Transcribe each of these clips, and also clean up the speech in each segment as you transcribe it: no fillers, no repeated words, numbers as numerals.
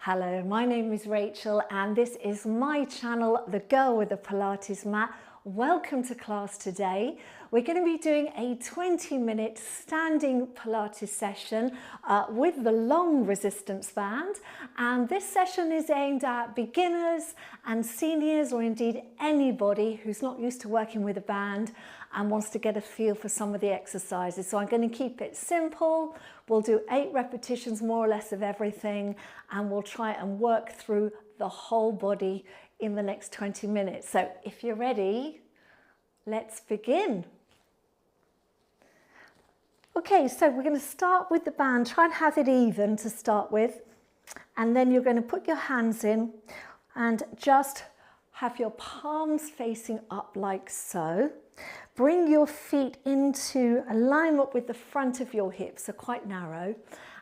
Hello, my name is Rachel and this is my channel, The Girl with the Pilates Mat. Welcome to class today. We're going to be doing a 20-minute standing Pilates session with the long resistance band. And this session is aimed at beginners and seniors, or indeed anybody who's not used to working with a band and wants to get a feel for some of the exercises. So I'm going to keep it simple. We'll do 8 repetitions more or less of everything, and we'll try and work through the whole body in the next 20 minutes. So if you're ready, let's begin. Okay, so we're going to start with the band. Try and have it even to start with. And then you're going to put your hands in and just have your palms facing up like so. Bring your feet into alignment with the front of your hips, so quite narrow.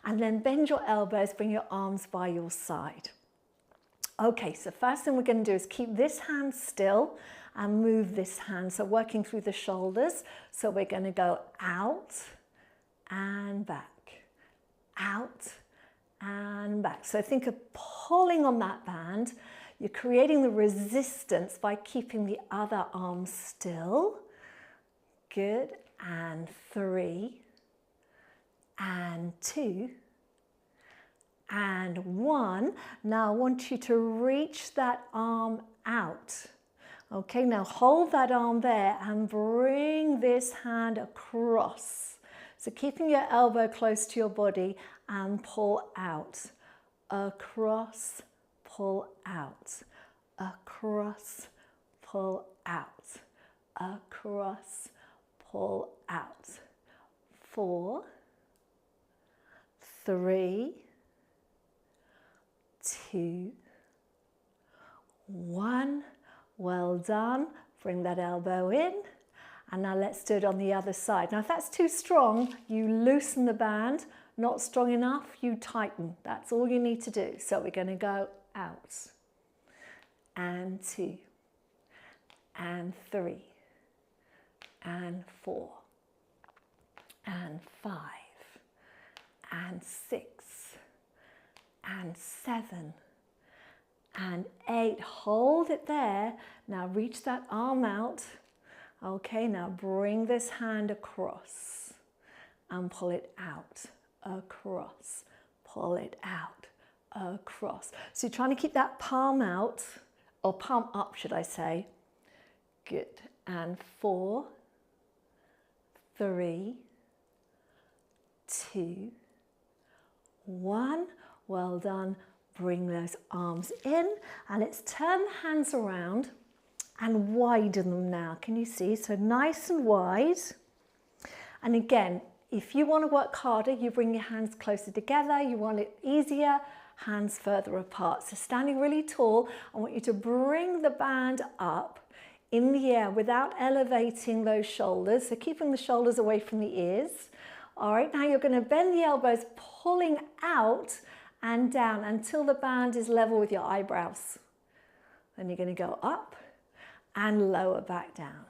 And then bend your elbows, bring your arms by your side. Okay, so first thing we're going to do is keep this hand still and move this hand. So working through the shoulders. So we're going to go out and back, out and back. So think of pulling on that band. You're creating the resistance by keeping the other arm still. Good. And 3 and 2 and 1. Now I want you to reach that arm out. Okay, now hold that arm there and bring this hand across. So keeping your elbow close to your body and pull out. Across, pull out. Across, pull out. Across, pull out. 4, 3, 2, 1. Well done. Bring that elbow in. And now let's do it on the other side. Now if that's too strong, you loosen the band. Not strong enough, you tighten. That's all you need to do. So we're going to go out. And 2. And 3. And 4. And 5. And 6. And 7. And 8. Hold it there. Now reach that arm out. Okay, now bring this hand across and pull it out. Across. Pull it out. Across. So you're trying to keep that palm out, or palm up, should I say. Good. And 4, 3, 2, 1. Well done. Bring those arms in and let's turn the hands around and widen them now. Can you see? So nice and wide. And again, if you want to work harder, you bring your hands closer together. You want it easier, hands further apart. So standing really tall, I want you to bring the band up in the air without elevating those shoulders. So keeping the shoulders away from the ears. All right, now you're going to bend the elbows, pulling out and down until the band is level with your eyebrows. Then you're going to go up and lower back down.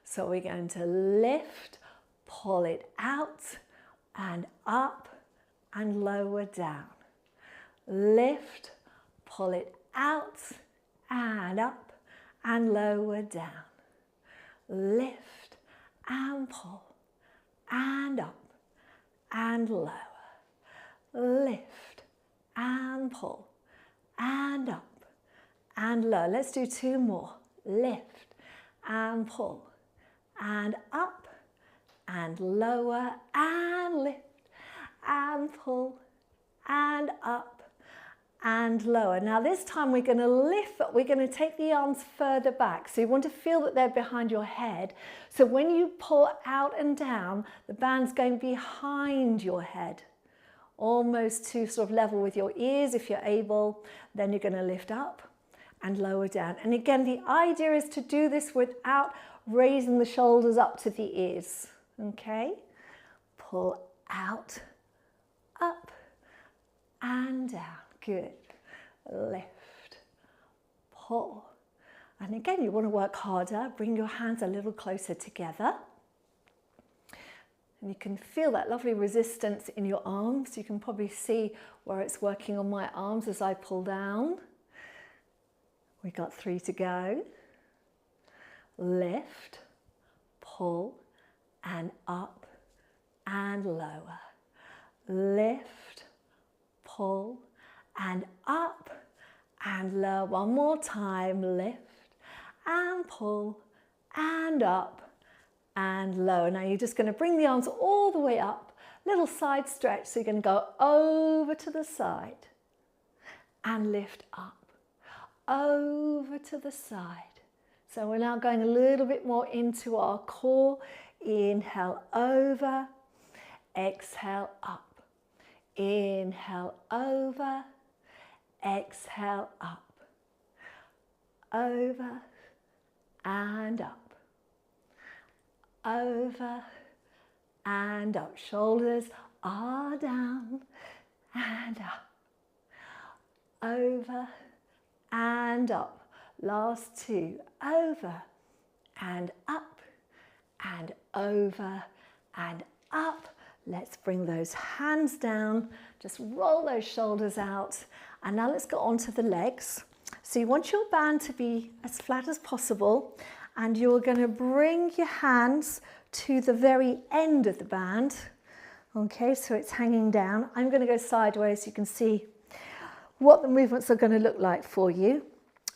So we're going to lift, pull it out and up and lower down. Lift, pull it out and up and lower down. Lift and pull and up and lower. Lift and pull and up and low. Let's do 2 more. Lift and pull and up and lower and lift and pull and up and lower. Now this time we're going to lift, but we're going to take the arms further back. So you want to feel that they're behind your head. So when you pull out and down, the band's going behind your head, almost to sort of level with your ears if you're able. Then you're going to lift up and lower down. And again, the idea is to do this without raising the shoulders up to the ears. Okay? Pull out, up and down. Good. Lift, pull. And again, you want to work harder. Bring your hands a little closer together. And you can feel that lovely resistance in your arms. You can probably see where it's working on my arms as I pull down. We got 3 to go. Lift, pull, and up and lower. Lift, pull, and up and lower. One more time. Lift and pull and up and lower. Now you're just going to bring the arms all the way up. Little side stretch. So you're going to go over to the side and lift up. Over to the side. So we're now going a little bit more into our core. Inhale over, exhale up. Inhale over, exhale up. Over and up. Over and up. Shoulders are down and up. Over and up. Last 2. Over and up and over and up. Let's bring those hands down. Just roll those shoulders out. And now let's go on to the legs. So you want your band to be as flat as possible. And you're going to bring your hands to the very end of the band. Okay, so it's hanging down. I'm going to go sideways so you can see what the movements are going to look like for you.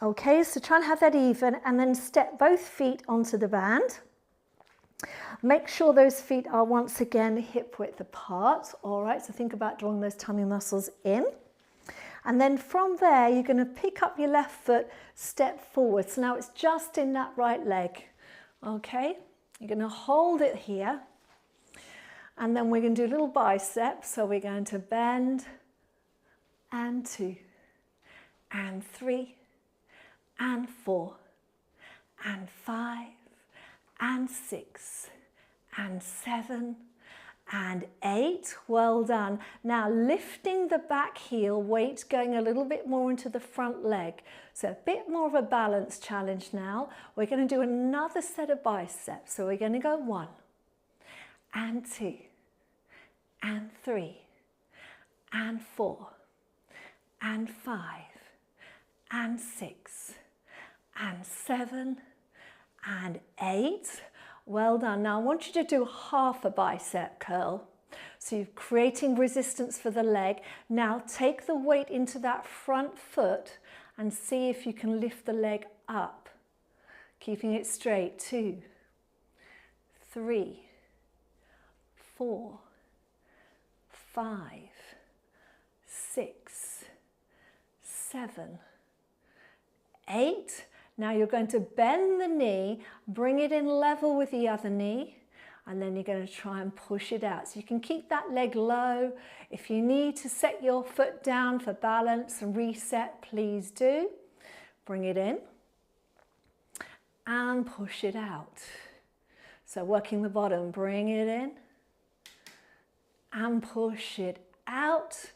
Okay, so try and have that even, and then step both feet onto the band. Make sure those feet are once again hip width apart. All right, so think about drawing those tummy muscles in. And then from there, you're going to pick up your left foot, step forward. So now it's just in that right leg. Okay, you're going to hold it here. And then we're going to do a little bicep. So we're going to bend and 2 and 3 and 4 and 5 and 6 and 7 and 8. Well done. Now lifting the back heel, weight going a little bit more into the front leg. So a bit more of a balance challenge now. We're going to do another set of biceps. So we're going to go 1 and 2 and 3 and 4 and 5 and 6 and 7 and 8. Well done. Now I want you to do half a bicep curl. So you're creating resistance for the leg. Now take the weight into that front foot and see if you can lift the leg up, keeping it straight. 2, 3, 4, 5, 6, 7, 8. Now you're going to bend the knee, bring it in level with the other knee, and then you're going to try and push it out. So you can keep that leg low. If you need to set your foot down for balance and reset, please do. Bring it in and push it out. So working the bottom, bring it in and push it out.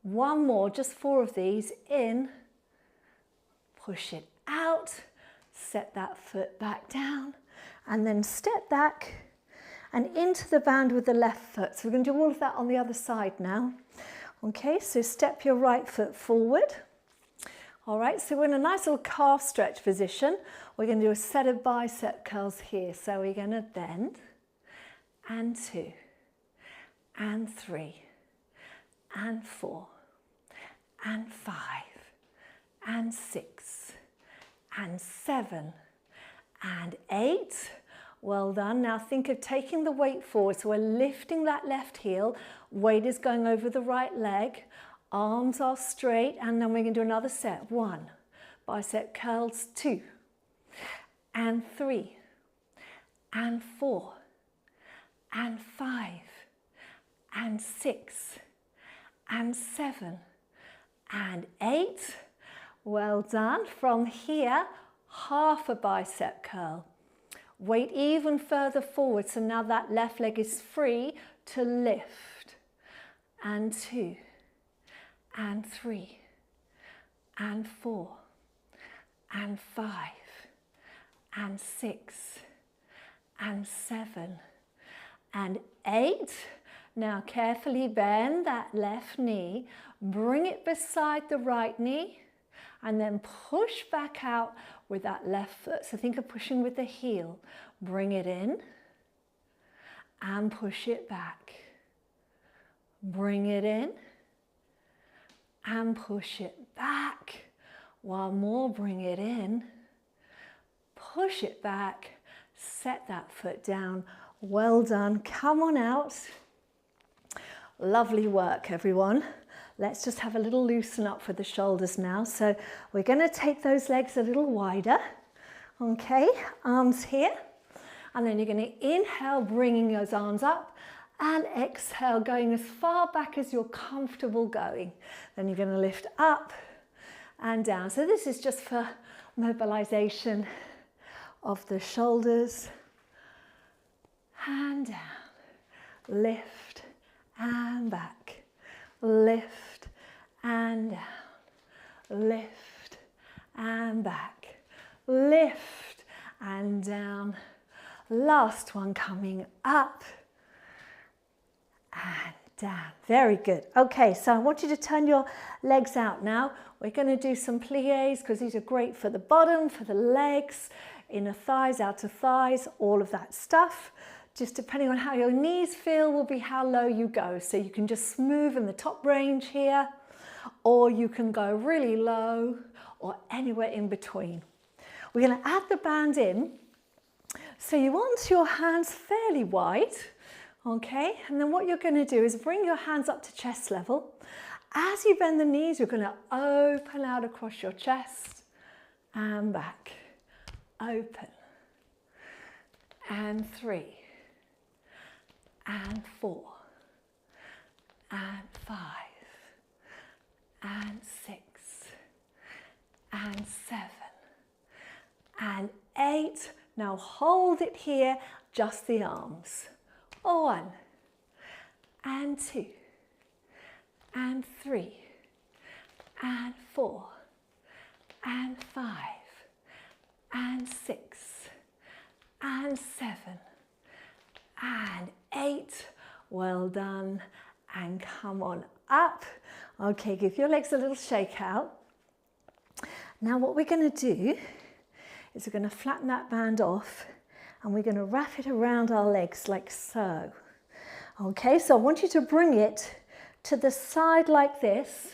One more, just 4 of these. In, push it out, set that foot back down, and then step back and into the band with the left foot. So we're going to do all of that on the other side now. Okay, so step your right foot forward. All right, so we're in a nice little calf stretch position. We're going to do a set of bicep curls here. So we're going to bend, and 2, and 3, and 4, and 5, and 6, and 7, and 8. Well done. Now think of taking the weight forward. So we're lifting that left heel. Weight is going over the right leg. Arms are straight. And then we're going to do another set. 1, bicep curls. 2, and 3, and 4, and 5, and 6, and 7, and 8. Well done. From here, half a bicep curl. Weight even further forward. So now that left leg is free to lift. And 2, and 3, and 4, and 5, and 6, and 7, and 8. Now carefully bend that left knee, bring it beside the right knee, and then push back out with that left foot. So think of pushing with the heel. Bring it in and push it back. Bring it in and push it back. One more, bring it in, push it back, set that foot down. Well done. Come on out. Lovely work, everyone. Let's just have a little loosen up for the shoulders now. So we're going to take those legs a little wider. Okay, arms here. And then you're going to inhale, bringing those arms up, and exhale, going as far back as you're comfortable going. Then you're going to lift up and down. So this is just for mobilization of the shoulders. And down. Lift and back. Lift and down. Lift and back. Lift and down. Last one coming up and down. Very good. Okay, so I want you to turn your legs out now. We're going to do some pliés because these are great for the bottom, for the legs, inner thighs, outer thighs, all of that stuff. Just depending on how your knees feel will be how low you go. So you can just smooth in the top range here, or you can go really low, or anywhere in between. We're going to add the band in. So you want your hands fairly wide, okay? And then what you're going to do is bring your hands up to chest level. As you bend the knees, you're going to open out across your chest and back. Open. And 3. And 4. And 5. And 6. And 7. And 8. Now hold it here, just the arms. 1 and 2 and 3 and 4 and 5 and 6 and 7 and 8. Well done. And come on up. Okay, give your legs a little shake out. Now what we're going to do is we're going to flatten that band off and we're going to wrap it around our legs like so. Okay, so I want you to bring it to the side like this,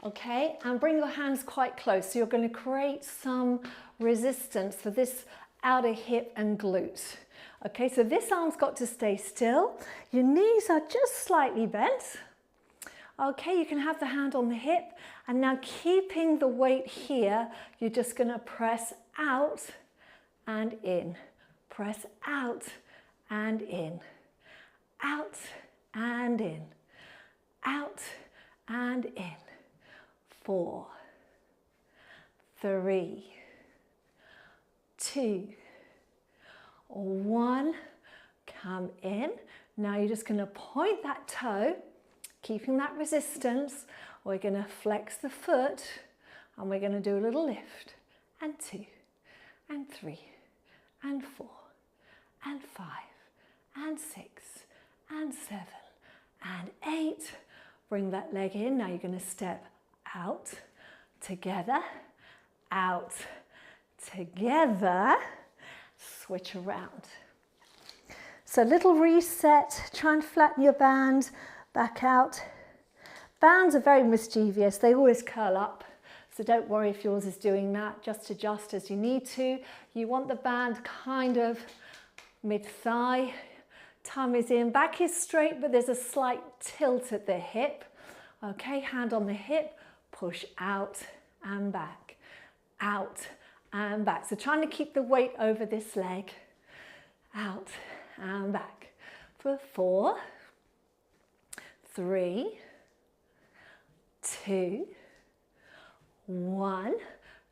okay, and bring your hands quite close. So you're going to create some resistance for this outer hip and glute. Okay, so this arm's got to stay still. Your knees are just slightly bent. Okay, you can have the hand on the hip, and now keeping the weight here, you're just going to press out and in. Press out and in. Out and in. Out and in. 4, 3, 2, 1. Come in. Now you're just going to point that toe, keeping that resistance. We're going to flex the foot and we're going to do a little lift. And 2 and 3 and 4 and 5 and 6 and 7 and 8. Bring that leg in. Now you're going to step out, together, out, together, switch around. So little reset, try and flatten your band, back out. Bands are very mischievous, they always curl up. So don't worry if yours is doing that, just adjust as you need to. You want the band kind of mid-thigh, tummy's in, back is straight, but there's a slight tilt at the hip. Okay, hand on the hip, push out and back, out and back. So trying to keep the weight over this leg, out and back. For 4, 3, 2, 1.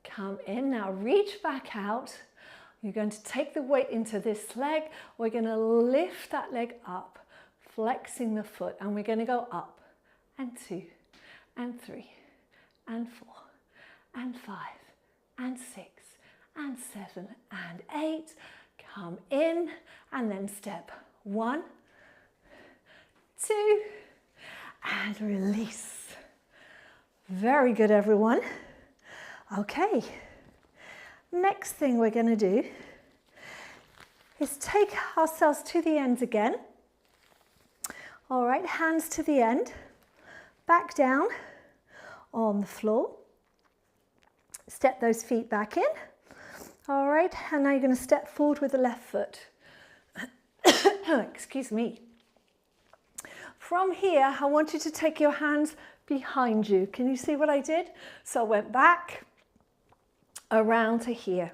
Come in. Now reach back out. You're going to take the weight into this leg. We're going to lift that leg up, flexing the foot, and we're going to go up and 2 and 3 and 4 and 5 and 6 and 7 and 8. Come in and then step 1, 2, and release. Very good, everyone. Okay, next thing we're going to do is take ourselves to the end again. All right, hands to the end, back down on the floor. Step those feet back in. All right, and now you're going to step forward with the left foot. Excuse me. From here, I want you to take your hands behind you. Can you see what I did? So I went back, around to here.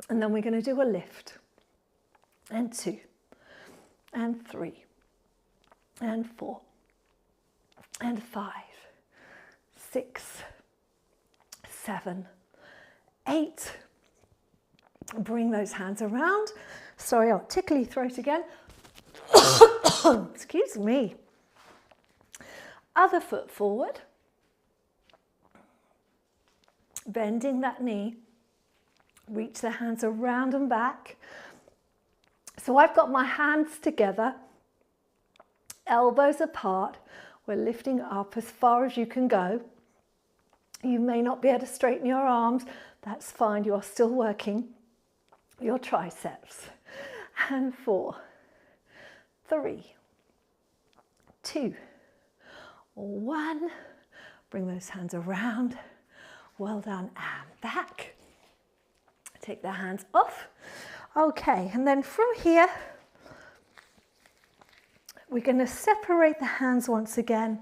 And then we're going to do a lift. And 2, and 3, and 4, and 5, 6, 7, 8. Bring those hands around. Sorry, I'll tickle your throat again. Excuse me. Other foot forward. Bending that knee. Reach the hands around and back. So I've got my hands together, elbows apart. We're lifting up as far as you can go. You may not be able to straighten your arms. That's fine. You are still working your triceps. And 4, 3, 2, 1. Bring those hands around. Well done. And back. Take the hands off. Okay, and then from here, we're going to separate the hands once again.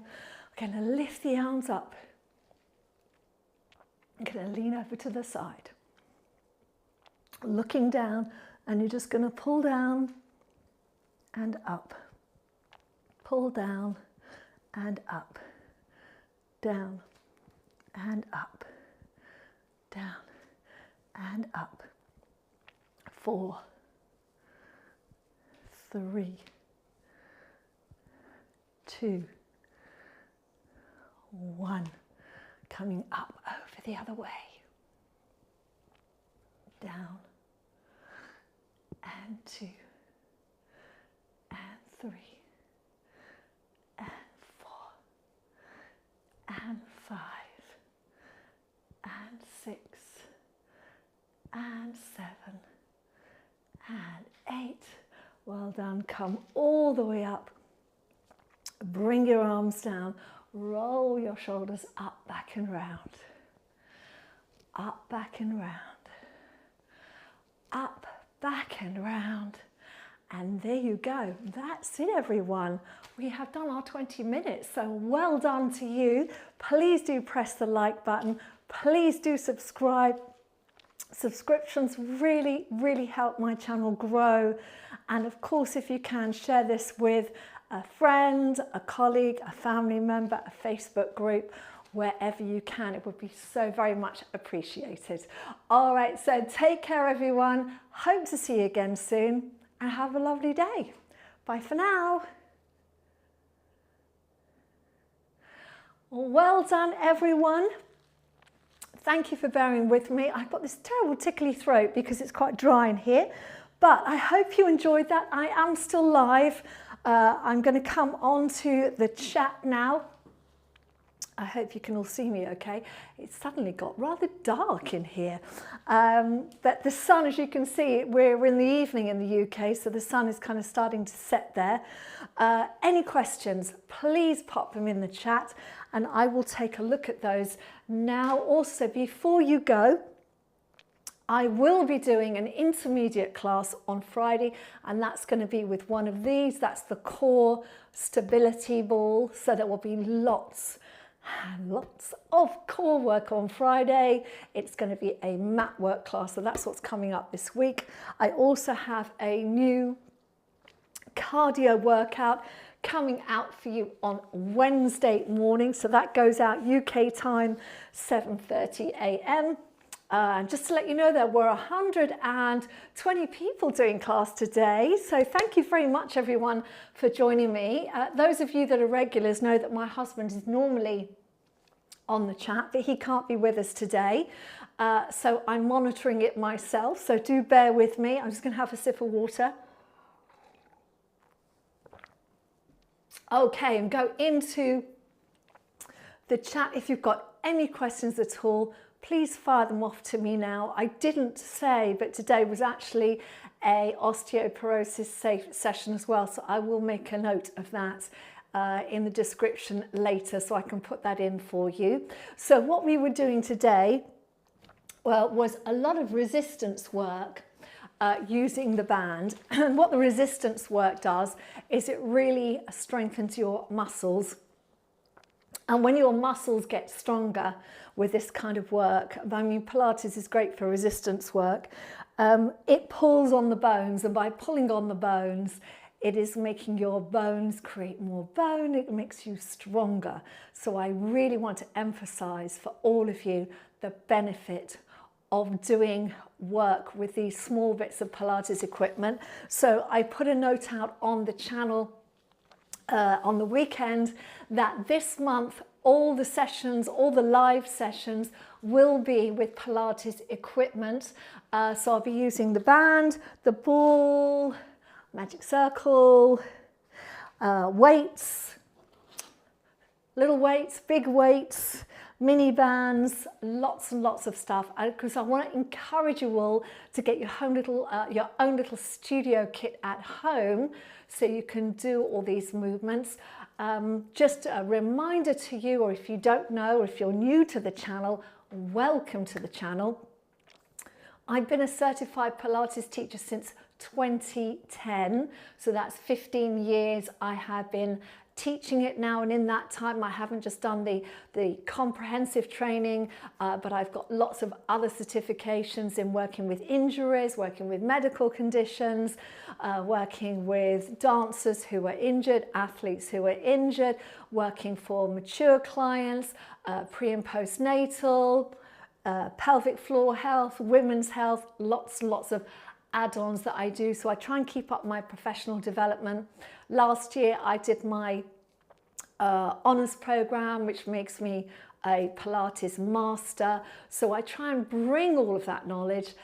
We're going to lift the arms up. I'm going to lean over to the side. Looking down, and you're just going to pull down and up. Pull down and up. Down and up. Down and up. 4, 3, 2, 1. Coming up over the other way. Down. And 2. And 3. And 4. And 5. And 6. And 7. And 8. Well done. Come all the way up. Bring your arms down. Roll your shoulders up, back and round. Up, back and round. Up, back and round. And there you go. That's it, everyone. We have done our 20 minutes. So well done to you. Please do press the like button. Please do subscribe. Subscriptions really, really help my channel grow. And of course, if you can, share this with a friend, a colleague, a family member, a Facebook group, wherever you can. It would be so very much appreciated. All right, so take care, everyone. Hope to see you again soon and have a lovely day. Bye for now. Well done, everyone. Thank you for bearing with me. I've got this terrible tickly throat because it's quite dry in here, but I hope you enjoyed that. I am still live. I'm going to come on to the chat now. I hope you can all see me okay. It suddenly got rather dark in here. But the sun, as you can see, we're in the evening in the UK, so the sun is kind of starting to set there. Any questions, please pop them in the chat and I will take a look at those. Now, also, before you go, I will be doing an intermediate class on Friday, and that's going to be with one of these. That's the core stability ball. So there will be lots and lots of core work on Friday. It's going to be a mat work class, so that's what's coming up this week. I also have a new cardio workout coming out for you on Wednesday morning. So that goes out UK time, 7:30 a.m. Just to let you know, there were 120 people doing class today. So thank you very much, everyone, for joining me. Those of you that are regulars know that my husband is normally on the chat, but he can't be with us today. So I'm monitoring it myself. So do bear with me. I'm just going to have a sip of water. Okay, and go into the chat. If you've got any questions at all, please fire them off to me now. I didn't say, but today was actually a osteoporosis safe session as well, so I will make a note of that in the description later, so I can put that in for you. So what we were doing today, well, was a lot of resistance work using the band. And what the resistance work does is it really strengthens your muscles. And when your muscles get stronger with this kind of work, I mean, Pilates is great for resistance work, it pulls on the bones, and by pulling on the bones, it is making your bones create more bone, it makes you stronger. So I really want to emphasize for all of you the benefit of doing work with these small bits of Pilates equipment. So I put a note out on the channel on the weekend that this month all the sessions, all the live sessions will be with Pilates equipment. So I'll be using the band, the ball, magic circle, weights, little weights, big weights, mini bands, lots and lots of stuff, because I want to encourage you all to get your own little studio kit at home so you can do all these movements. Just a reminder to you, or if you don't know, or if you're new to the channel, welcome to the channel. I've been a certified Pilates teacher since 2010, so that's 15 years I have been teaching it now, and in that time I haven't just done the comprehensive training, but I've got lots of other certifications in working with injuries, working with medical conditions, working with dancers who are injured, athletes who are injured, working for mature clients, pre and postnatal, pelvic floor health, women's health, lots and lots of add-ons that I do. So I try and keep up my professional development. Last year I did my honours program, which makes me a Pilates master. So I try and bring all of that knowledge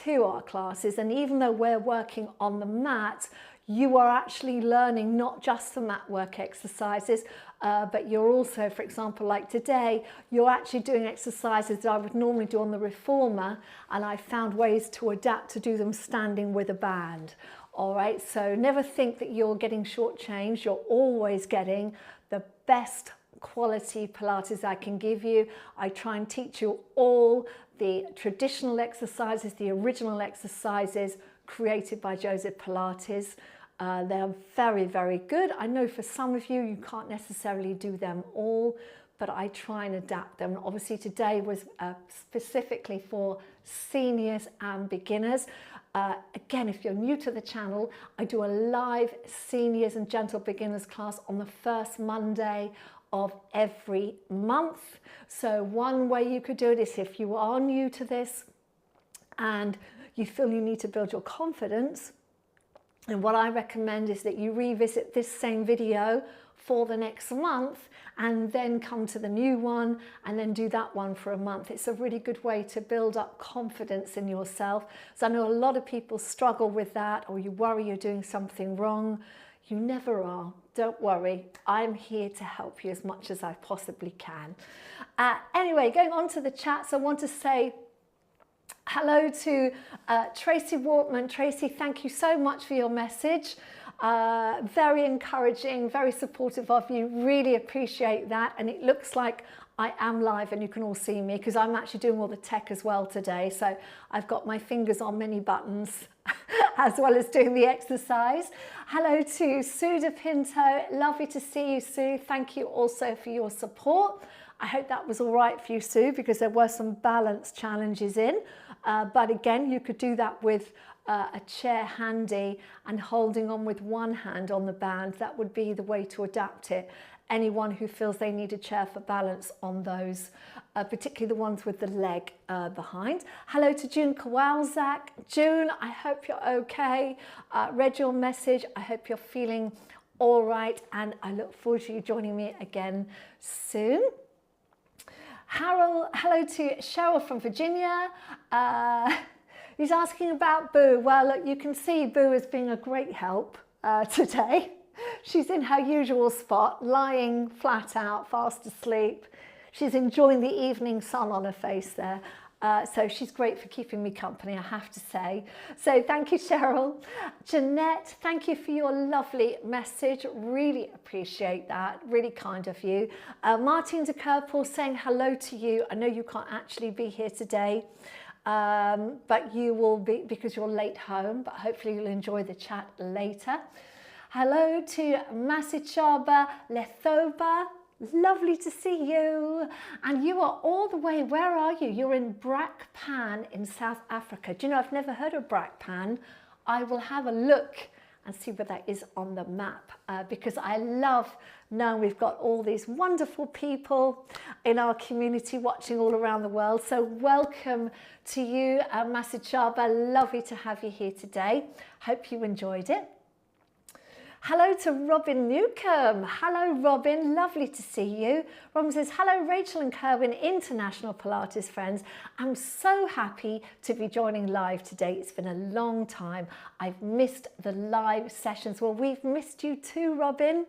to our classes, and even though we're working on the mat, you are actually learning not just the mat work exercises, but you're also, for example, like today, you're actually doing exercises that I would normally do on the reformer, and I found ways to adapt to do them standing with a band. All right, so never think that you're getting shortchanged. You're always getting the best quality Pilates I can give you. I try and teach you all the traditional exercises, the original exercises created by Joseph Pilates. They're very, very good. I know for some of you, you can't necessarily do them all, but I try and adapt them. Obviously today was specifically for seniors and beginners. Again, if you're new to the channel, I do a live seniors and gentle beginners class on the first Monday of every month. So one way you could do it is, if you are new to this and you feel you need to build your confidence, and what I recommend is that you revisit this same video for the next month and then come to the new one and then do that one for a month. It's a really good way to build up confidence in yourself. So I know a lot of people struggle with that, or you worry you're doing something wrong. You never are. Don't worry. I'm here to help you as much as I possibly can. Anyway, going on to the chats, I want to say hello to Tracy Wortman. Tracy, thank you so much for your message. Very encouraging, very supportive of you. Really appreciate that. And it looks like I am live and you can all see me, because I'm actually doing all the tech as well today. So I've got my fingers on many buttons as well as doing the exercise. Hello to Sue De Pinto. Lovely to see you, Sue. Thank you also for your support. I hope that was all right for you, Sue, because there were some balance challenges in. But again, you could do that with a chair handy and holding on with one hand on the band. That would be the way to adapt it. Anyone who feels they need a chair for balance on those, particularly the ones with the leg behind. Hello to June Kowalczak. June, I hope you're okay. Read your message. I hope you're feeling all right, and I look forward to you joining me again soon. Harold, hello to Cheryl from Virginia. He's asking about Boo. Well, look, you can see Boo as being a great help today. She's in her usual spot, lying flat out, fast asleep. She's enjoying the evening sun on her face there. So she's great for keeping me company, I have to say. So thank you, Cheryl. Jeanette, thank you for your lovely message. Really appreciate that. Really kind of you. Martin de Kerpel saying hello to you. I know you can't actually be here today, but you will be because you're late home, but hopefully you'll enjoy the chat later. Hello to Masichaba Lethoba. Lovely to see you. And you are all the way, where are you? You're in Brakpan in South Africa. Do you know, I've never heard of Brakpan. I will have a look and see where that is on the map because I love knowing we've got all these wonderful people in our community watching all around the world. So welcome to you, Masichaba. Lovely to have you here today. Hope you enjoyed it. Hello to Robin Newcomb. Hello, Robin. Lovely to see you. Robin says, hello, Rachel and Kerwin, international Pilates friends. I'm so happy to be joining live today. It's been a long time. I've missed the live sessions. Well, we've missed you too, Robin.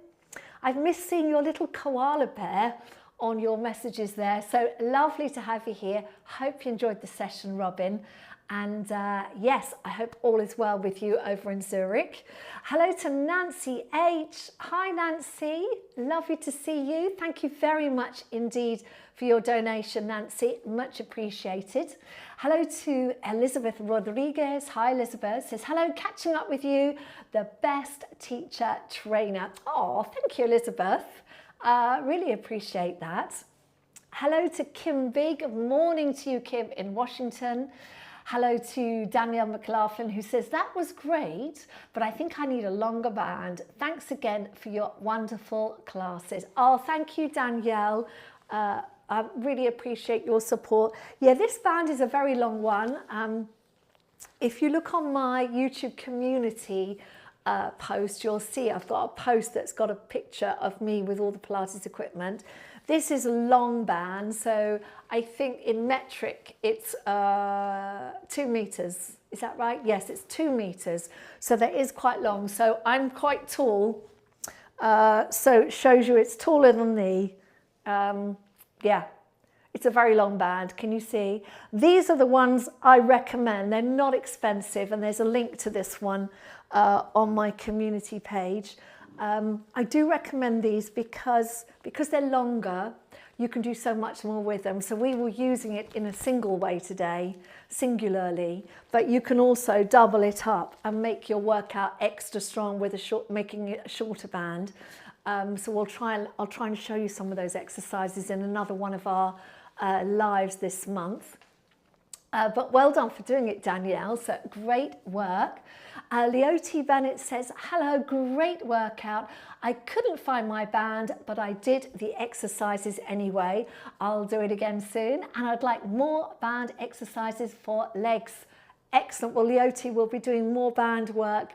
I've missed seeing your little koala bear on your messages there. So lovely to have you here. Hope you enjoyed the session, Robin. And yes, I hope all is well with you over in Zurich. Hello to Nancy H. Hi, Nancy. Lovely to see you. Thank you very much indeed for your donation, Nancy. Much appreciated. Hello to Elizabeth Rodriguez. Hi, Elizabeth. Says, hello, catching up with you, the best teacher trainer. Oh, thank you, Elizabeth. Really appreciate that. Hello to Kim Big. Good morning to you, Kim, in Washington. Hello to Danielle McLaughlin, who says, that was great, but I think I need a longer band. Thanks again for your wonderful classes. Oh, thank you, Danielle. I really appreciate your support. Yeah, this band is a very long one. If you look on my YouTube community post, you'll see I've got a post that's got a picture of me with all the Pilates equipment. This is a long band, so I think in metric it's 2 meters. Is that right? Yes, it's 2 meters. So that is quite long. So I'm quite tall. So it shows you it's taller than me. Yeah, it's a very long band. Can you see? These are the ones I recommend. They're not expensive, and there's a link to this one on my community page. I do recommend these because they're longer, you can do so much more with them. So we were using it in a single way today, singularly, but you can also double it up and make your workout extra strong with making it a shorter band. So I'll try and show you some of those exercises in another one of our lives this month. But well done for doing it, Danielle. So great work. Leotie Bennett says, hello, great workout. I couldn't find my band, but I did the exercises anyway. I'll do it again soon. And I'd like more band exercises for legs. Excellent. Well, Leotie will be doing more band work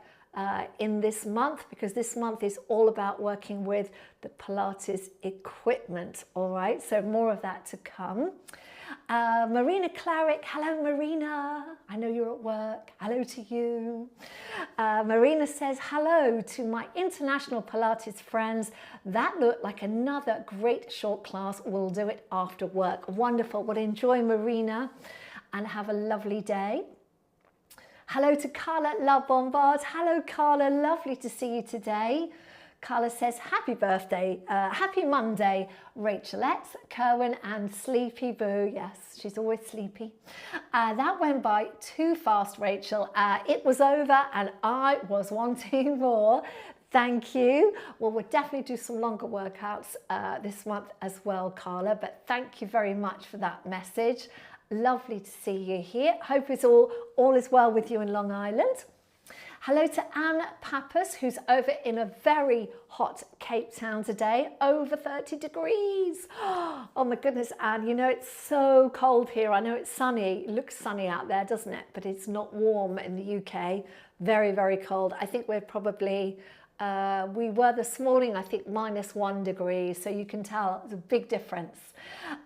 in this month, because this month is all about working with the Pilates equipment. All right, so more of that to come. Marina Clarick, hello Marina, I know you're at work, hello to you. Marina says, hello to my international Pilates friends. That looked like another great short class. We'll do it after work. Wonderful. Well, enjoy, Marina, and have a lovely day. Hello to Carla La Bombard. Hello Carla, lovely to see you today. Carla says, happy birthday, happy Monday, Rachelette, Kerwin and Sleepy Boo. Yes, she's always sleepy. That went by too fast, Rachel. It was over and I was wanting more. Thank you. Well, we'll definitely do some longer workouts this month as well, Carla, but thank you very much for that message. Lovely to see you here. Hope it's all is well with you in Long Island. Hello to Anne Pappas, who's over in a very hot Cape Town today, over 30 degrees. Oh my goodness, Anne, you know, it's so cold here. I know it's sunny, it looks sunny out there, doesn't it? But it's not warm in the UK, very, very cold. I think we're probably We were this morning, I think, -1 degree, so you can tell it's a big difference.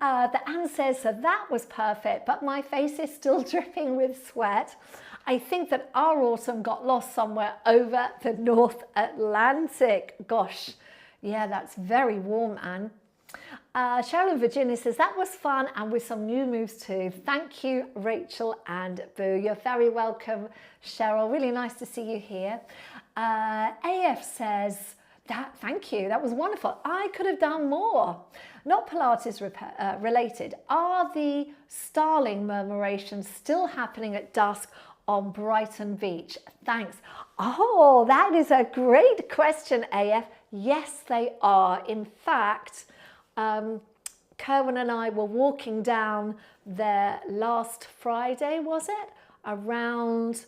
The Anne says, so that was perfect, but my face is still dripping with sweat. I think that our autumn got lost somewhere over the North Atlantic. Gosh, yeah, that's very warm, Anne. Cheryl in Virginia says, that was fun and with some new moves too. Thank you, Rachel and Boo. You're very welcome, Cheryl. Really nice to see you here. AF says, thank you, that was wonderful. I could have done more. Not Pilates related. Are the starling murmurations still happening at dusk on Brighton Beach? Thanks. Oh, that is a great question, AF. Yes, they are. In fact, Kerwin and I were walking down there last Friday, was it? Around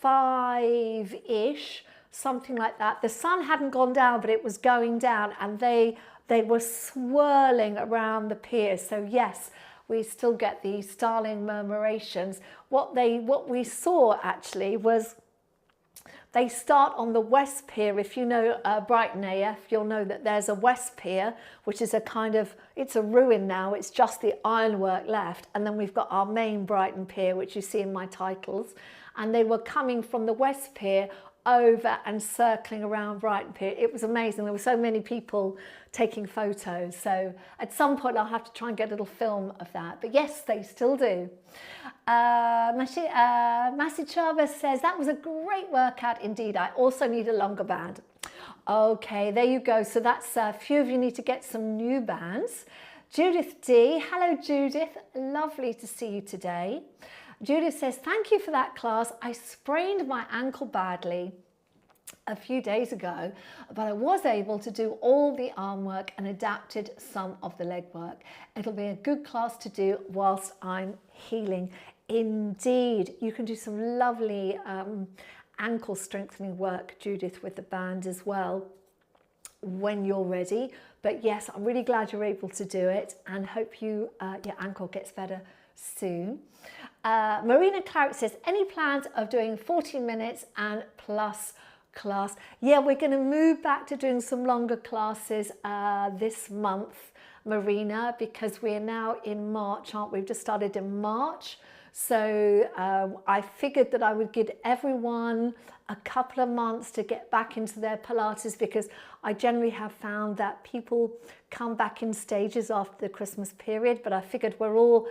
5-ish, something like that. The sun hadn't gone down, but it was going down, and they were swirling around the pier. So yes, we still get the starling murmurations. What we saw actually was they start on the West Pier. If you know Brighton AF, you'll know that there's a West Pier, which is a kind of, it's a ruin now. It's just the ironwork left. And then we've got our main Brighton Pier, which you see in my titles. And they were coming from the West Pier over and circling around Brighton Pier. It was amazing. There were so many people taking photos. So at some point I'll have to try and get a little film of that. But yes, they still do. Massey Chavez says, that was a great workout indeed. I also need a longer band. Okay, there you go. So that's a few of you need to get some new bands. Judith D. Hello, Judith. Lovely to see you today. Judith says, thank you for that class. I sprained my ankle badly a few days ago, but I was able to do all the arm work and adapted some of the leg work. It'll be a good class to do whilst I'm healing. Indeed, you can do some lovely ankle strengthening work, Judith, with the band as well when you're ready. But yes, I'm really glad you're able to do it and hope your ankle gets better soon. Marina Clark says, any plans of doing 14 minutes and plus class? Yeah, we're going to move back to doing some longer classes this month, Marina, because we're now in March, aren't we? We've just started in March. So I figured that I would give everyone a couple of months to get back into their Pilates, because I generally have found that people come back in stages after the Christmas period, but I figured we're all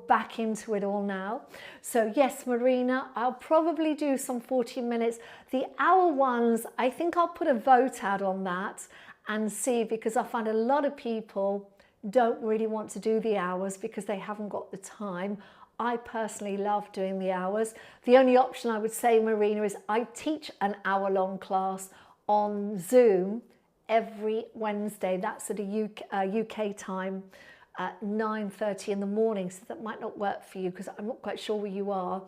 back into it all now. So yes, Marina, I'll probably do some 14 minutes. The hour ones, I think I'll put a vote out on that and see, because I find a lot of people don't really want to do the hours because they haven't got the time. I personally love doing the hours. The only option I would say, Marina, is I teach an hour-long class on Zoom every Wednesday. That's at a UK time at 9:30 in the morning. So that might not work for you because I'm not quite sure where you are.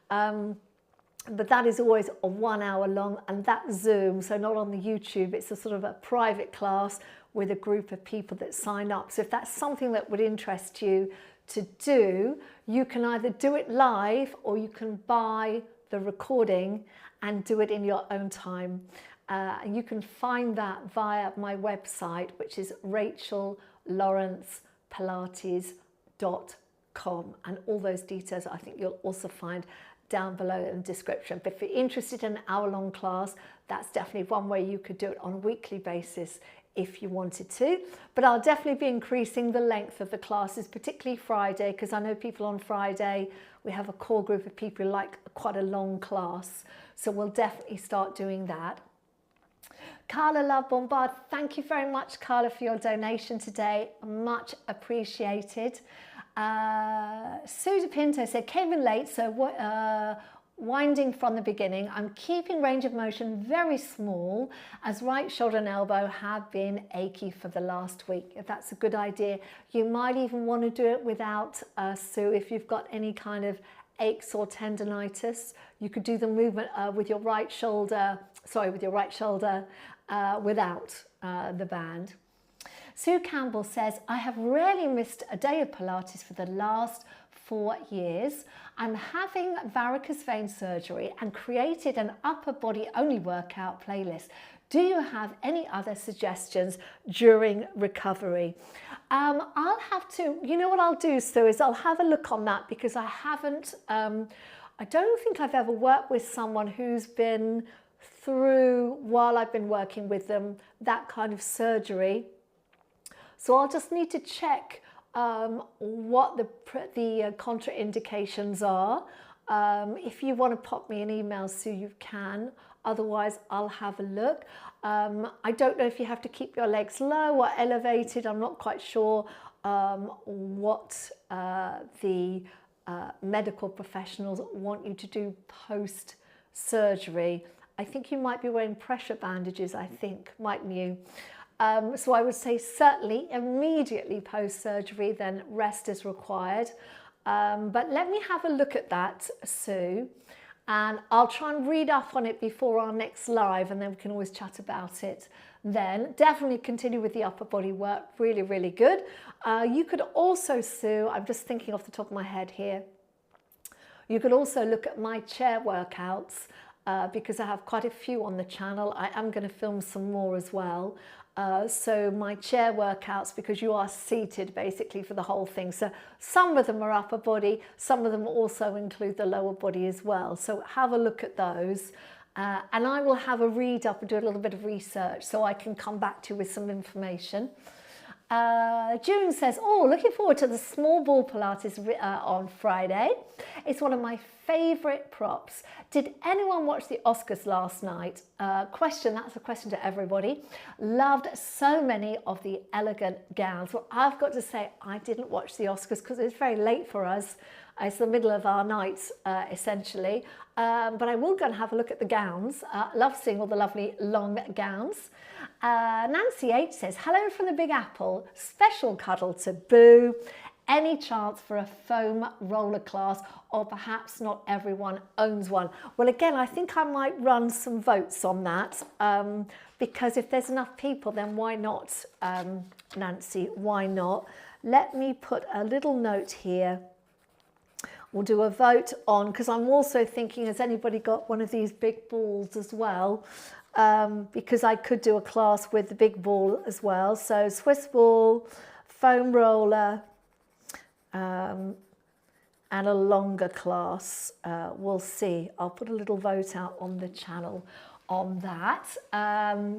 But that is always a 1 hour long, and that's Zoom, so not on the YouTube. It's a sort of a private class with a group of people that sign up. So if that's something that would interest you to do, you can either do it live or you can buy the recording and do it in your own time. And you can find that via my website, which is rachellawrencepilates.com, and all those details I think you'll also find down below in the description. But if you're interested in an hour-long class, that's definitely one way you could do it on a weekly basis if you wanted to. But I'll definitely be increasing the length of the classes, particularly Friday, because I know people on Friday, we have a core group of people who like quite a long class. So we'll definitely start doing that. Carla Love Bombard, thank you very much, Carla, for your donation today. Much appreciated. Sue DePinto said, came in late, so winding from the beginning. I'm keeping range of motion very small as right shoulder and elbow have been achy for the last week. If that's a good idea, you might even want to do it without Sue. If you've got any kind of aches or tendonitis, you could do the movement with your right shoulder without the band. Sue Campbell says, I have rarely missed a day of Pilates for the last 4 years. I'm having varicose vein surgery and created an upper body only workout playlist. Do you have any other suggestions during recovery? I'll have to, you know what I'll do, Sue, is I'll have a look on that, because I haven't, I don't think I've ever worked with someone who's been through, while I've been working with them, that kind of surgery. So I'll just need to check what the contraindications are. If you want to pop me an email, Sue, you can. Otherwise, I'll have a look. I don't know if you have to keep your legs low or elevated. I'm not quite sure what the medical professionals want you to do post-surgery. I think you might be wearing pressure bandages, I think, mightn't you? So I would say certainly immediately post-surgery, then rest is required. But let me have a look at that, Sue, and I'll try and read up on it before our next live, and then we can always chat about it then. Definitely continue with the upper body work, really, really good. You could also, Sue, I'm just thinking off the top of my head here, you could also look at my chair workouts, because I have quite a few on the channel. I am going to film some more as well. So my chair workouts, because you are seated basically for the whole thing. So some of them are upper body, some of them also include the lower body as well. So have a look at those. And I will have a read up and do a little bit of research so I can come back to you with some information. June says, oh, looking forward to the small ball Pilates on Friday. It's one of my favourite props. Did anyone watch the Oscars last night? That's a question to everybody. Loved so many of the elegant gowns. Well, I've got to say, I didn't watch the Oscars because it's very late for us. It's the middle of our night, essentially. But I will go and have a look at the gowns. Love seeing all the lovely long gowns. Nancy H says, hello from the Big Apple. Special cuddle to Boo. Any chance for a foam roller class, or perhaps not everyone owns one? Well, again, I think I might run some votes on that, because if there's enough people, then why not, Nancy? Why not? Let me put a little note here. We'll do a vote on, because I'm also thinking, has anybody got one of these big balls as well? Because I could do a class with the big ball as well. So Swiss ball, foam roller, and a longer class. We'll see. I'll put a little vote out on the channel on that.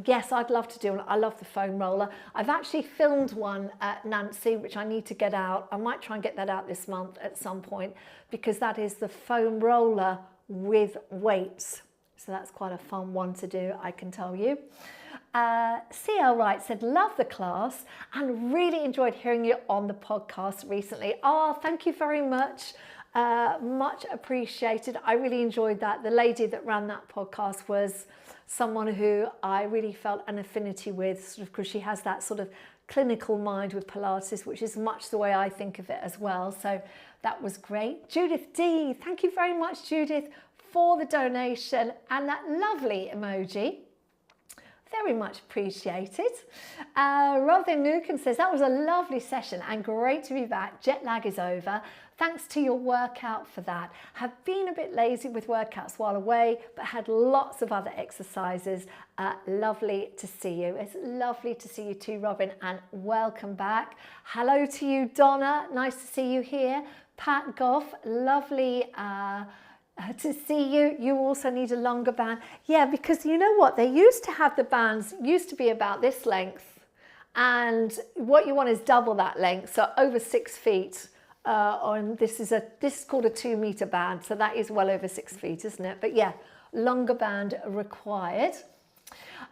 Yes, I'd love to do one. I love the foam roller. I've actually filmed one at Nancy, which I need to get out. I might try and get that out this month at some point, because that is the foam roller with weights. So that's quite a fun one to do, I can tell you. CL Wright said, love the class and really enjoyed hearing you on the podcast recently. Oh, thank you very much. Much appreciated. I really enjoyed that. The lady that ran that podcast was someone who I really felt an affinity with, sort of, because she has that sort of clinical mind with Pilates, which is much the way I think of it as well. So that was great. Judith D, thank you very much, Judith, for the donation and that lovely emoji. Very much appreciated. Robin Nukin says, that was a lovely session and great to be back. Jet lag is over. Thanks to your workout for that. Have been a bit lazy with workouts while away, but had lots of other exercises. Lovely to see you. It's lovely to see you too, Robin, and welcome back. Hello to you, Donna. Nice to see you here. Pat Goff, lovely to see you. You also need a longer band. Yeah, because you know what? They used to have the bands, used to be about this length. And what you want is double that length, so over 6 feet. This is called a 2 meter band, so that is well over 6 feet, isn't it? But yeah, longer band required.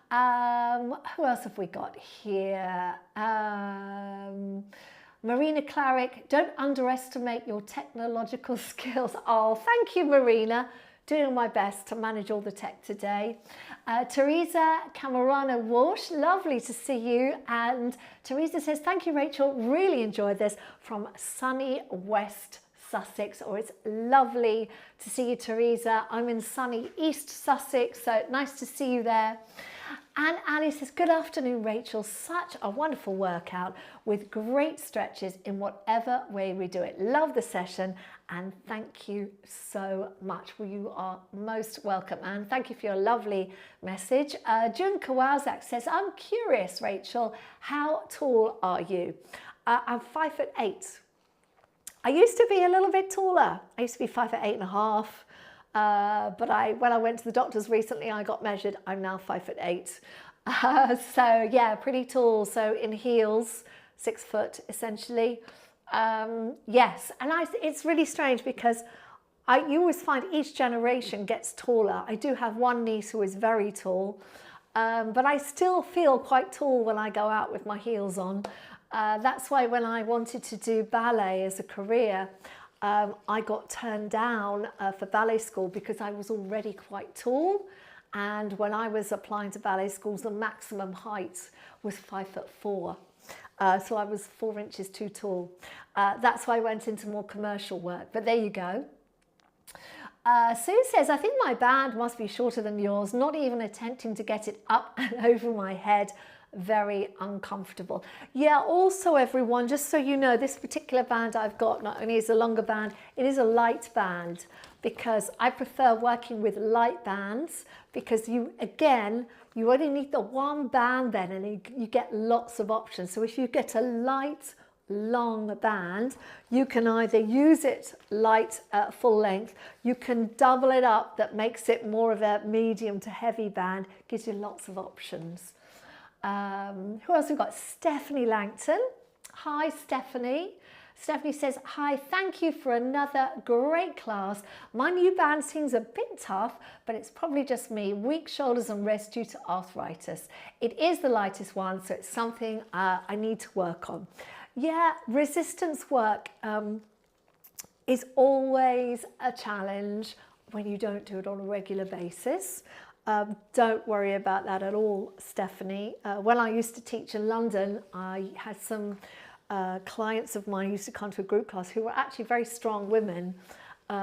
Who else have we got here? Marina Clarick, don't underestimate your technological skills. Oh, thank you, Marina. Doing my best to manage all the tech today. Teresa Camarano Walsh, lovely to see you. And Teresa says, thank you, Rachel. Really enjoyed this from sunny West Sussex. Oh, it's lovely to see you, Teresa. I'm in sunny East Sussex, so nice to see you there. And Ali says, good afternoon, Rachel. Such a wonderful workout with great stretches in whatever way we do it. Love the session and thank you so much. Well, you are most welcome. And thank you for your lovely message. June Kowalczak says, I'm curious, Rachel, how tall are you? I'm 5'8". I used to be a little bit taller. I used to be 5'8.5". But when I went to the doctors recently, I got measured. I'm now 5'8". So yeah, pretty tall. So in heels, 6 foot essentially. Yes, and it's really strange because you always find each generation gets taller. I do have one niece who is very tall, but I still feel quite tall when I go out with my heels on. That's why when I wanted to do ballet as a career, I got turned down for ballet school because I was already quite tall, and when I was applying to ballet schools the maximum height was 5'4". So I was 4 inches too tall. That's why I went into more commercial work, but there you go. Sue says, I think my band must be shorter than yours, not even attempting to get it up and over my head. Very uncomfortable. Yeah, also everyone, just so you know, this particular band I've got not only is a longer band, it is a light band because I prefer working with light bands because you only need the one band then and you get lots of options. So if you get a light long band, you can either use it light full length, you can double it up, that makes it more of a medium to heavy band, gives you lots of options. Who else we've got? Stephanie Langton. Hi, Stephanie. Stephanie says, hi, thank you for another great class. My new band seems a bit tough, but it's probably just me. Weak shoulders and wrists due to arthritis. It is the lightest one, so it's something I need to work on. Yeah, resistance work is always a challenge when you don't do it on a regular basis. Don't worry about that at all, Stephanie. When I used to teach in London, I had some clients of mine who used to come to a group class who were actually very strong women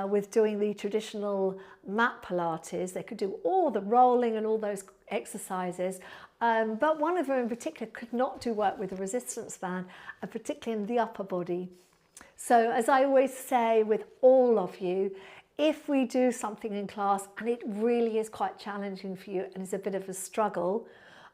with doing the traditional mat Pilates. They could do all the rolling and all those exercises, but one of them in particular could not do work with a resistance band, and particularly in the upper body. So as I always say with all of you, if we do something in class and it really is quite challenging for you and is a bit of a struggle,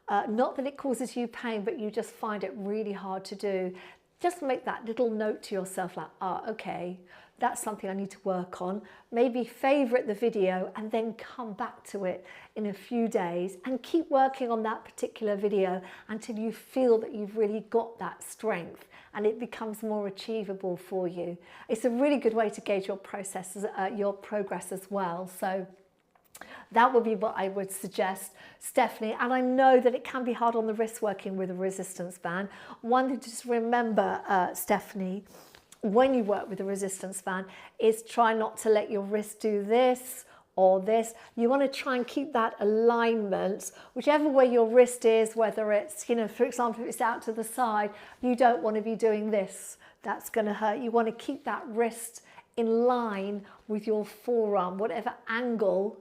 not that it causes you pain, but you just find it really hard to do, just make that little note to yourself like, okay, that's something I need to work on. Maybe favorite the video and then come back to it in a few days and keep working on that particular video until you feel that you've really got that strength and it becomes more achievable for you. It's a really good way to gauge your your progress as well. So that would be what I would suggest, Stephanie. And I know that it can be hard on the wrist working with a resistance band. One thing to just remember, Stephanie, when you work with a resistance band is try not to let your wrist do this or this. You want to try and keep that alignment, whichever way your wrist is, whether it's, you know, for example, if it's out to the side, you don't want to be doing this. That's going to hurt. You want to keep that wrist in line with your forearm, whatever angle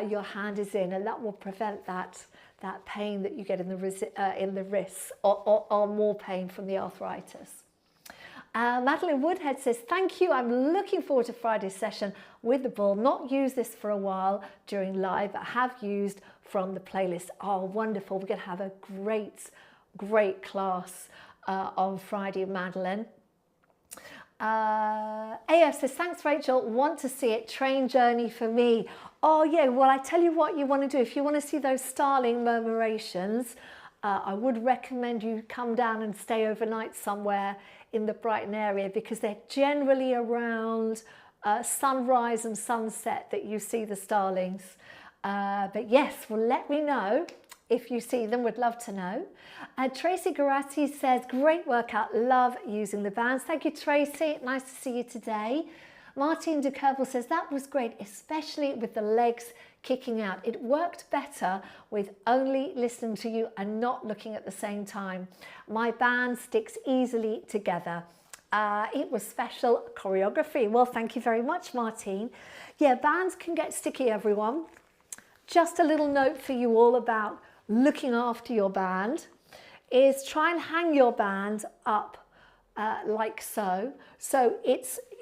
your hand is in, and that will prevent that pain that you get in the wrists or more pain from the arthritis. Madeline Woodhead says, thank you. I'm looking forward to Friday's session with the ball. Not used this for a while during live, but have used from the playlist. Oh, wonderful. We're going to have a great class on Friday, Madeline. AF says, thanks, Rachel. Want to see it. Train journey for me. Oh, yeah. Well, I tell you what you want to do. If you want to see those starling murmurations, I would recommend you come down and stay overnight somewhere in the Brighton area because they're generally around sunrise and sunset that you see the starlings. But yes, well, let me know if you see them. Would love to know. Tracy Garatti says, great workout. Love using the bands. Thank you, Tracy. Nice to see you today. Martine de Kervel says, that was great, especially with the legs kicking out. It worked better with only listening to you and not looking at the same time. My band sticks easily together. It was special choreography. Well, thank you very much, Martine. Yeah, bands can get sticky, everyone. Just a little note for you all about looking after your band, is try and hang your band up like so. So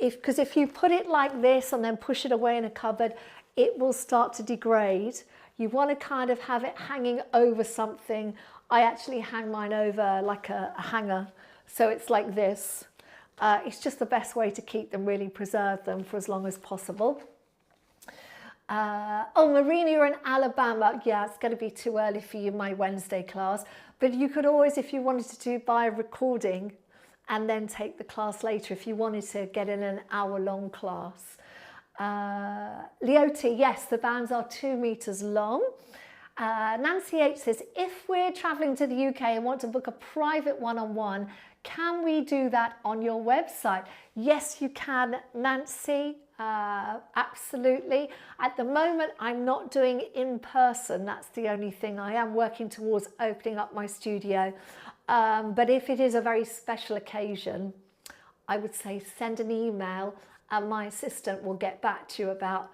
because if you put it like this and then push it away in a cupboard, it will start to degrade. You want to kind of have it hanging over something. I actually hang mine over like a hanger, so it's like this. It's just the best way to keep them, really preserve them for as long as possible. Oh, Marina, you're in Alabama. Yeah, it's going to be too early for you, my Wednesday class. But you could always, if you wanted to do by recording and then take the class later, if you wanted to get in an hour-long class. Leotie, yes, the bands are 2 meters long. Nancy H says, if we're traveling to the UK and want to book a private one-on-one, can we do that on your website? Yes, you can, Nancy. Absolutely. At the moment, I'm not doing in person. That's the only thing. I am working towards opening up my studio. But if it is a very special occasion, I would say send an email and my assistant will get back to you about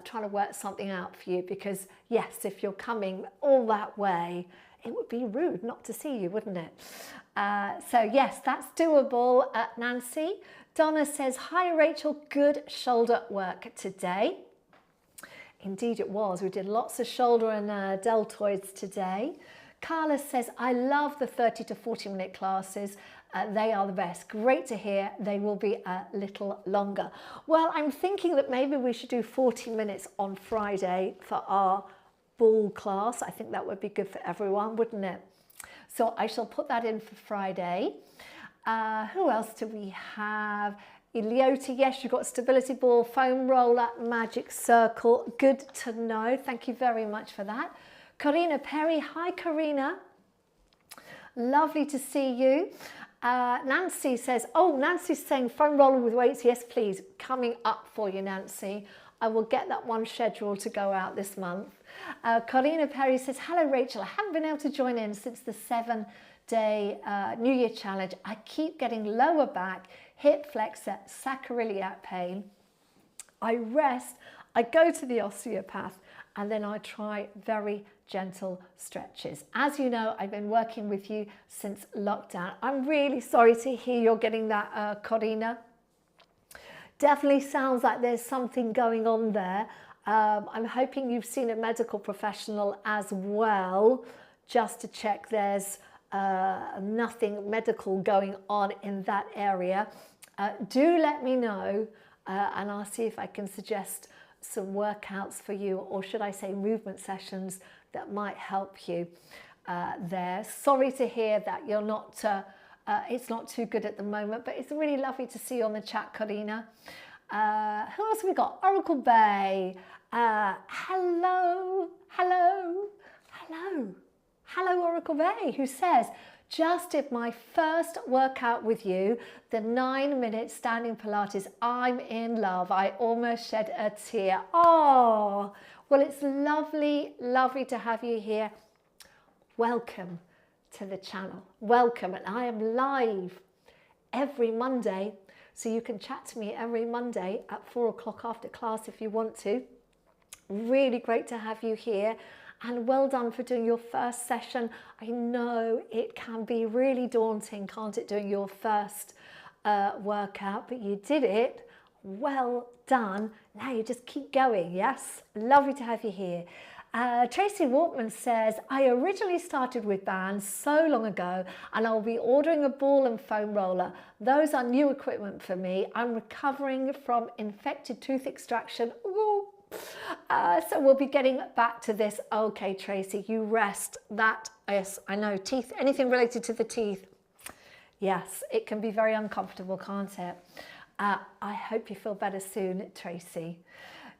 trying to work something out for you, because yes, if you're coming all that way, it would be rude not to see you, wouldn't it? So yes, that's doable, Nancy. Donna says, hi Rachel, good shoulder work today. Indeed it was. We did lots of shoulder and deltoids today. Carla says, I love the 30 to 40 minute classes. They are the best. Great to hear. They will be a little longer. Well, I'm thinking that maybe we should do 40 minutes on Friday for our ball class. I think that would be good for everyone, wouldn't it? So I shall put that in for Friday. Who else do we have? Leotie, yes, you've got stability ball, foam roller, magic circle. Good to know. Thank you very much for that. Karina Perry, hi Karina. Lovely to see you. Nancy says, oh, Nancy's saying foam roller with weights. Yes, please. Coming up for you, Nancy. I will get that one scheduled to go out this month. Karina Perry says, hello, Rachel. I haven't been able to join in since the 7-day New Year challenge. I keep getting lower back, hip flexor, sacroiliac pain. I rest, I go to the osteopath, and then I try very gentle stretches. As you know, I've been working with you since lockdown. I'm really sorry to hear you're getting that, Corina. Definitely sounds like there's something going on there. I'm hoping you've seen a medical professional as well, just to check there's nothing medical going on in that area. Do let me know, and I'll see if I can suggest some workouts for you, or should I say movement sessions that might help you there. Sorry to hear that you're not, it's not too good at the moment, but it's really lovely to see you on the chat, Karina. Who else have we got? Oracle Bay. Hello, Oracle Bay, who says, just did my first workout with you, the 9-minute standing Pilates. I'm in love. I almost shed a tear. Oh, well, it's lovely, lovely to have you here. Welcome to the channel. Welcome. And I am live every Monday, so you can chat to me every Monday at 4 o'clock after class if you want to. Really great to have you here. And well done for doing your first session. I know it can be really daunting, can't it, doing your first workout, but you did it. Well done. Now you just keep going, yes? Lovely to have you here. Tracy Walkman says, I originally started with bands so long ago, and I'll be ordering a ball and foam roller. Those are new equipment for me. I'm recovering from infected tooth extraction. Ooh. So we'll be getting back to this. Okay, Tracy, you rest. That, yes, I know, teeth, anything related to the teeth. Yes, it can be very uncomfortable, can't it? I hope you feel better soon, Tracy.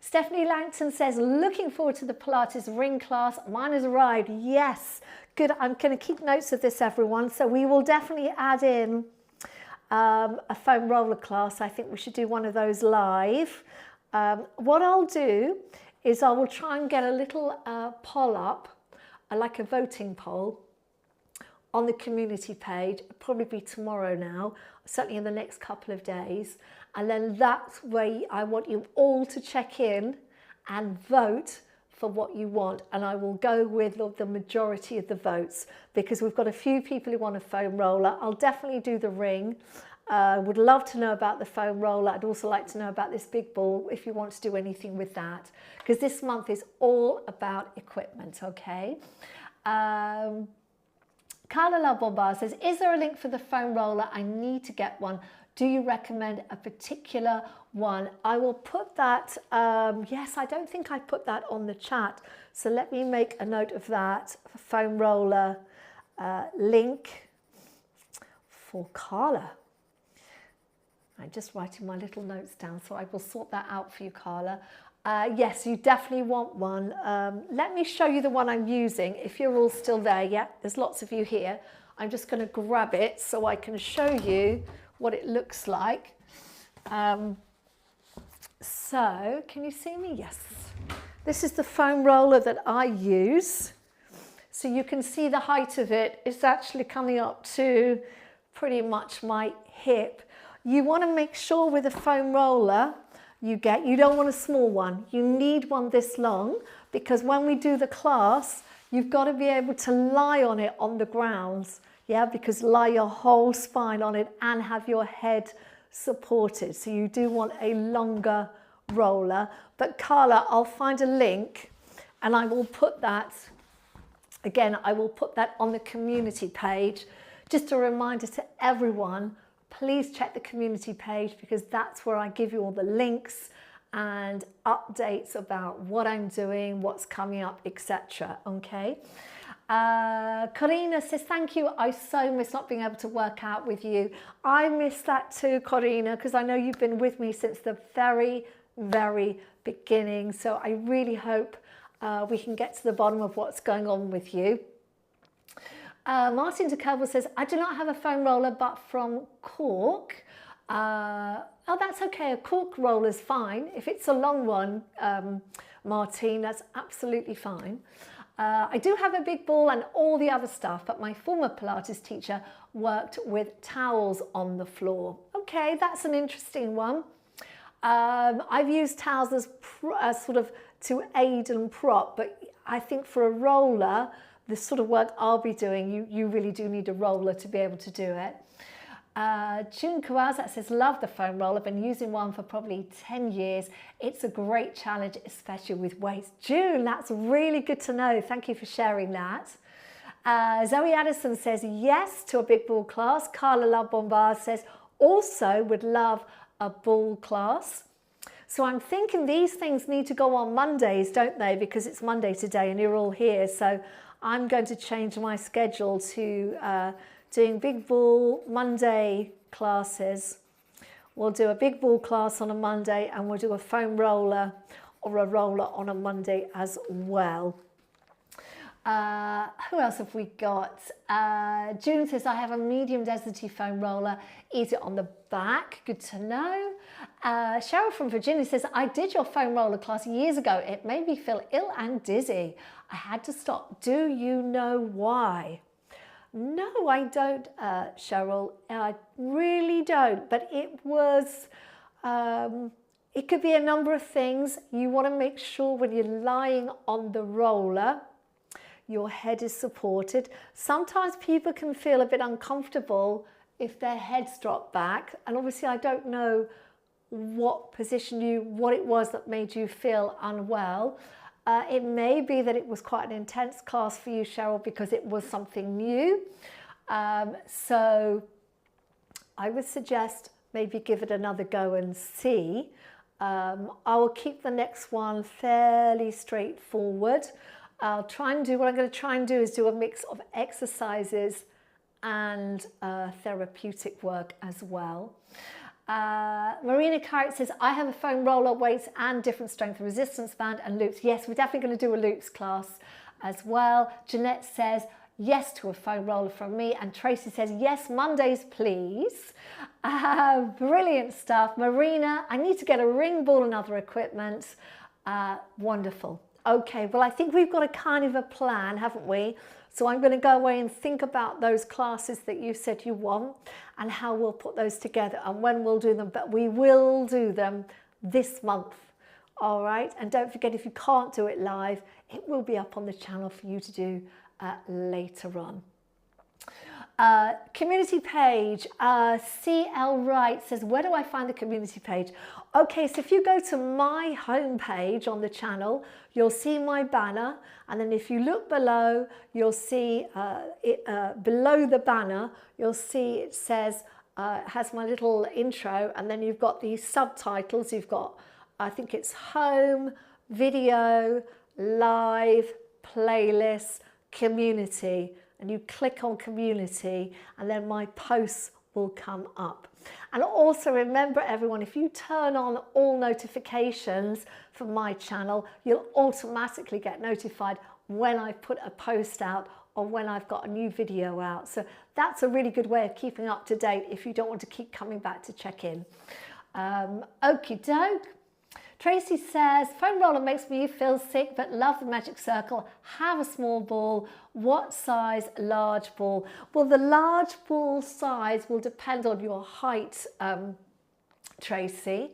Stephanie Langton says, looking forward to the Pilates ring class. Mine has arrived. Yes, good. I'm going to keep notes of this, everyone. So we will definitely add in a foam roller class. I think we should do one of those live. What I'll do is I will try and get a little poll up, like a voting poll, on the community page. It'll probably be tomorrow now, certainly in the next couple of days. And then that's where I want you all to check in and vote for what you want, and I will go with the majority of the votes because we've got a few people who want a foam roller. I'll definitely do the ring. Would love to know about the foam roller. I'd also like to know about this big ball if you want to do anything with that, because this month is all about equipment, okay? Carla La Bomba says, is there a link for the foam roller? I need to get one. Do you recommend a particular one? I will put that, yes, I don't think I put that on the chat. So let me make a note of that. Foam roller link for Carla. I'm just writing my little notes down, so I will sort that out for you, Carla. Yes, you definitely want one. Let me show you the one I'm using. If you're all still there, yeah, there's lots of you here. I'm just going to grab it so I can show you what it looks like. So, can you see me? Yes. This is the foam roller that I use. So you can see the height of it. It's actually coming up to pretty much my hip. You want to make sure with a foam roller you don't want a small one. You need one this long, because when we do the class, you've got to be able to lie on it on the ground. Yeah, because lie your whole spine on it and have your head supported. So you do want a longer roller. But Carla, I'll find a link and I will put that, again, I will put that on the community page. Just a reminder to everyone, please check the community page, because that's where I give you all the links and updates about what I'm doing, what's coming up, etc. Okay. Corina says, thank you. I so miss not being able to work out with you. I miss that too, Corina, because I know you've been with me since the very, very beginning. So I really hope we can get to the bottom of what's going on with you. Martin de Kerbel says, I do not have a foam roller, but from cork. Oh, that's okay. A cork roller is fine. If it's a long one, Martin, that's absolutely fine. I do have a big ball and all the other stuff, but my former Pilates teacher worked with towels on the floor. Okay, that's an interesting one. I've used towels as sort of to aid and prop, but I think for a roller, the sort of work I'll be doing, you really do need a roller to be able to do it. June Kawazat says, love the foam roller. I've been using one for probably 10 years. It's a great challenge, especially with weights. June, that's really good to know. Thank you for sharing that. Zoe Addison says, yes to a big ball class. Carla La Bombard says, also would love a ball class. So I'm thinking these things need to go on Mondays, don't they? Because it's Monday today and you're all here. So I'm going to change my schedule to doing big ball Monday classes. We'll do a big ball class on a Monday and we'll do a foam roller or a roller on a Monday as well. Who else have we got? June says, I have a medium density foam roller. Is it on the back? Good to know. Cheryl from Virginia says, I did your foam roller class years ago. It made me feel ill and dizzy. I had to stop. Do you know why? No, I don't, Cheryl. I really don't. But it was, it could be a number of things. You want to make sure when you're lying on the roller, your head is supported. Sometimes people can feel a bit uncomfortable if their heads drop back. And obviously I don't know what it was that made you feel unwell. It may be that it was quite an intense class for you, Cheryl, because it was something new. So I would suggest maybe give it another go and see. I will keep the next one fairly straightforward. I'll try and do, what I'm going to try and do is do a mix of exercises and therapeutic work as well. Marina Carrot says, I have a foam roller, weights and different strength resistance band and loops. Yes, we're definitely going to do a loops class as well. Jeanette says, yes to a foam roller from me. And Tracy says, yes, Mondays, please. Brilliant stuff. Marina, I need to get a ring ball and other equipment. Wonderful. Okay, well, I think we've got a kind of a plan, haven't we? So I'm going to go away and think about those classes that you said you want and how we'll put those together and when we'll do them. But we will do them this month, All right, and don't forget, if you can't do it live, it will be up on the channel for you to do later on. Community page, CL Wright says, where do I find the community page? Okay, so if you go to my home page on the channel, you'll see my banner, and then if you look below, you'll see below the banner, you'll see it says, has my little intro, and then you've got these subtitles. You've got, I think it's home, video, live, playlist, community, and you click on community, and then my posts will come up. And also remember, everyone, if you turn on all notifications from my channel, you'll automatically get notified when I put a post out or when I've got a new video out. So that's a really good way of keeping up to date if you don't want to keep coming back to check in. Okie doke. Tracy says, foam roller makes me feel sick, but love the magic circle. Have a small ball. What size large ball? Well, the large ball size will depend on your height, Tracy.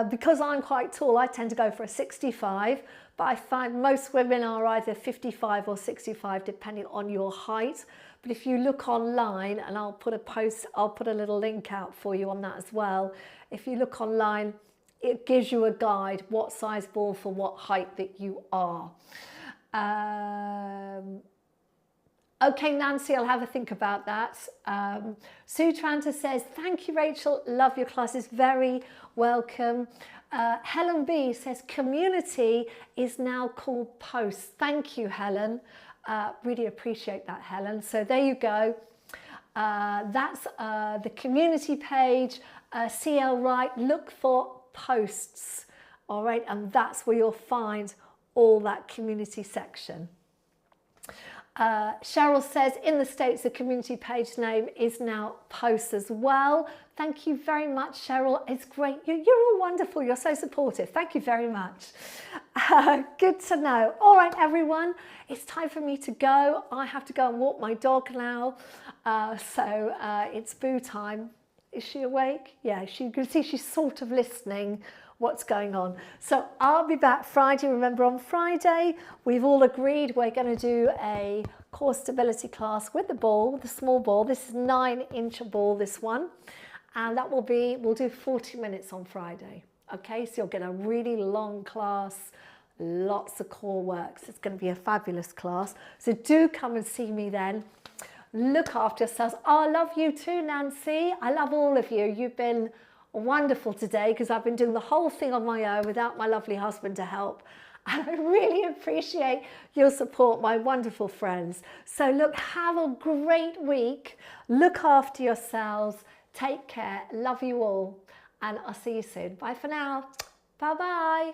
Because I'm quite tall, I tend to go for a 65, but I find most women are either 55 or 65, depending on your height. But if you look online, and I'll put a little link out for you on that as well. If you look online, it gives you a guide, what size ball for what height that you are. Okay, Nancy, I'll have a think about that. Sue Tranter says, thank you, Rachel. Love your classes. Very welcome. Helen B says, community is now called posts. Thank you, Helen. Really appreciate that, Helen. So there you go. That's the community page. CL Wright, look for posts. All right, and that's where you'll find all that community section. Cheryl says, in the States, the community page name is now posts as well. Thank you very much, Cheryl. It's great. You're all wonderful. You're so supportive. Thank you very much. Good to know. All right, everyone, it's time for me to go. I have to go and walk my dog now. So it's boo time. Is she awake? Yeah, you can see she's sort of listening what's going on. So I'll be back Friday. Remember, on Friday, we've all agreed we're going to do a core stability class with the ball, the small ball. This is 9-inch ball, this one. And that will be, we'll do 40 minutes on Friday. Okay, so you'll get a really long class, lots of core works. It's going to be a fabulous class. So do come and see me then. Look after yourselves. Oh, I love you too, Nancy. I love all of you. You've been wonderful today because I've been doing the whole thing on my own without my lovely husband to help. And I really appreciate your support, my wonderful friends. So look, have a great week. Look after yourselves. Take care. Love you all. And I'll see you soon. Bye for now. Bye-bye.